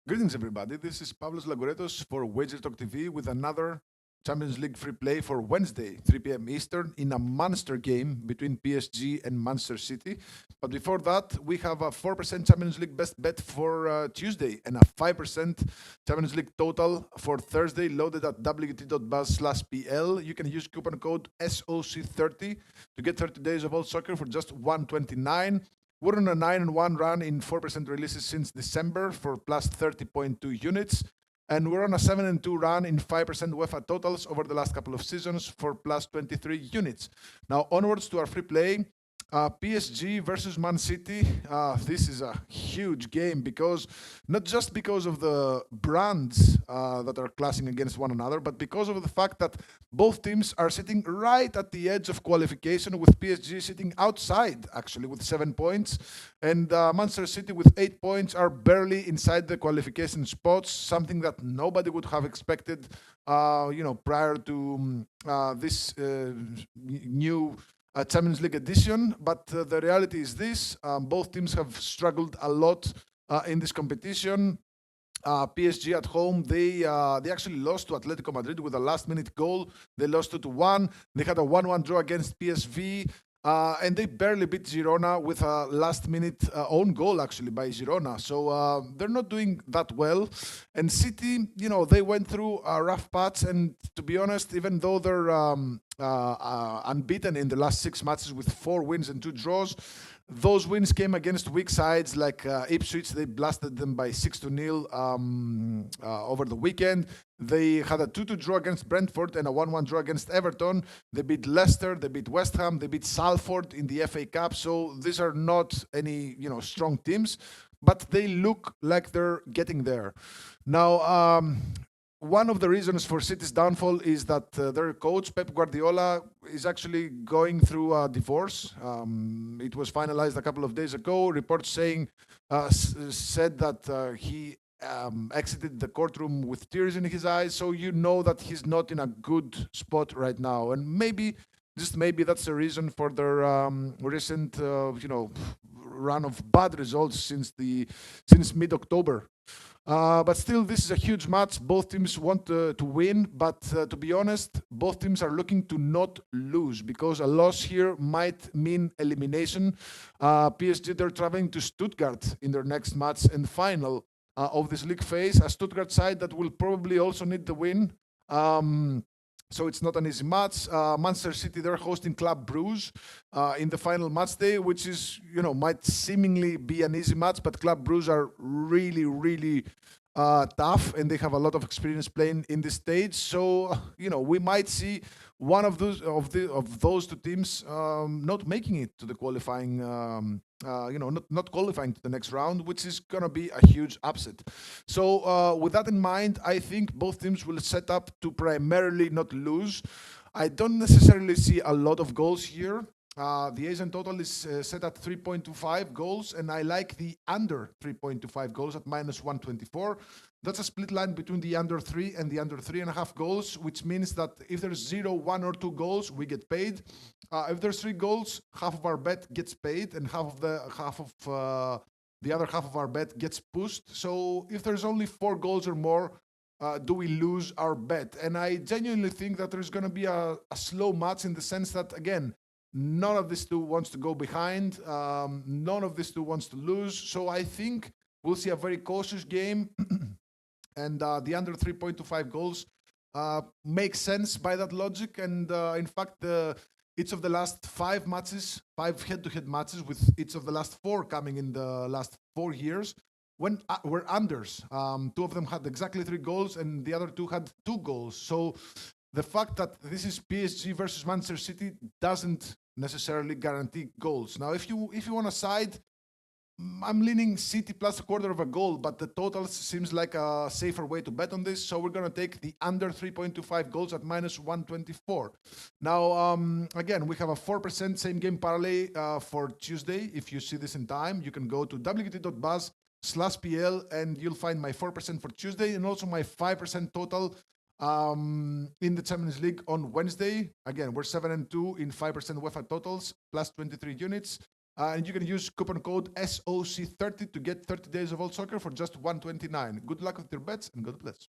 Greetings, everybody. This is Pavlos Lagoretos for Wager Talk TV with another Champions League free play for Wednesday, 3 p.m. Eastern, in a monster game between PSG and Manchester City. But before that, we have a 4% Champions League best bet for Tuesday and a 5% Champions League total for Thursday, loaded at wt.buzz/pl. You can use coupon code SOC30 to get 30 days of all soccer for just 129. We're on a 9-1 run in 4% releases since December for plus 30.2 units. And we're on a 7-2 run in 5% UEFA totals over the last couple of seasons for plus 23 units. Now, onwards to our free play. PSG versus Man City. This is a huge game because not just because of the brands that are clashing against one another, but because of the fact that both teams are sitting right at the edge of qualification, with PSG sitting outside actually with 7 points, and Manchester City with 8 points are barely inside the qualification spots. Something that nobody would have expected, prior to this new Champions League edition. But the reality is this: both teams have struggled a lot in this competition. PSG at home, they actually lost to Atletico Madrid with a last-minute goal. They lost 2-1. They had a 1-1 draw against PSV. And they barely beat Girona with a last-minute own goal, actually, by Girona. So they're not doing that well. And City, they went through a rough patch. And to be honest, even though they're unbeaten in the last 6 matches with 4 wins and 2 draws, those wins came against weak sides like Ipswich. They blasted them by 6-0 over the weekend. They had a 2-2 draw against Brentford and a 1-1 draw against Everton. They beat Leicester, they beat West Ham, they beat Salford in the FA Cup. So these are not any, strong teams, but they look like they're getting there. Now, one of the reasons for City's downfall is that their coach, Pep Guardiola, is actually going through a divorce. It was finalized a couple of days ago. Reports said that he exited the courtroom with tears in his eyes. So you know that he's not in a good spot right now. And maybe, just maybe, that's the reason for their recent, run of bad results since mid-October. But still, this is a huge match. Both teams want to win, but to be honest, both teams are looking to not lose, because a loss here might mean elimination. PSG, they're traveling to Stuttgart in their next match and final of this league phase, a Stuttgart side that will probably also need the win. So it's not an easy match. Manchester City, they're hosting Club Brugge in the final match day, which is, might seemingly be an easy match, but Club Brugge are really, really tough, and they have a lot of experience playing in this stage. So, we might see one of those two teams not making it to the qualifying. Not qualifying to the next round, which is going to be a huge upset. So, with that in mind, I think both teams will set up to primarily not lose. I don't necessarily see a lot of goals here. The Asian total is set at 3.25 goals, and I like the under 3.25 goals at minus 124. That's a split line between the under 3 and the under 3.5 goals, which means that if there's 0, 1, or 2 goals, we get paid. If there's 3 goals, half of our bet gets paid, and the other half of our bet gets pushed. So if there's only 4 goals or more, do we lose our bet? And I genuinely think that there's going to be a slow match, in the sense that, again, none of these two wants to go behind. None of these two wants to lose. So I think we'll see a very cautious game. And the under 3.25 goals makes sense by that logic. And in fact, each of the last 5 matches, 5 head-to-head matches, with each of the last 4 coming in the last 4 years, when were unders. 2 of them had exactly 3 goals, and the other 2 had 2 goals. So the fact that this is PSG versus Manchester City doesn't necessarily guarantee goals. Now, if you want a side, I'm leaning City plus a quarter of a goal, but the total seems like a safer way to bet on this. So we're going to take the under 3.25 goals at minus 124. Now, again, we have a 4% same game parlay for Tuesday. If you see this in time, you can go to wt.buzz/pl and you'll find my 4% for Tuesday, and also my 5% total in the Champions League on Wednesday. Again, we're 7-2 in 5% UEFA totals, plus 23 units. And you can use coupon code SOC30 to get 30 days of all soccer for just 129. Good luck with your bets and God bless.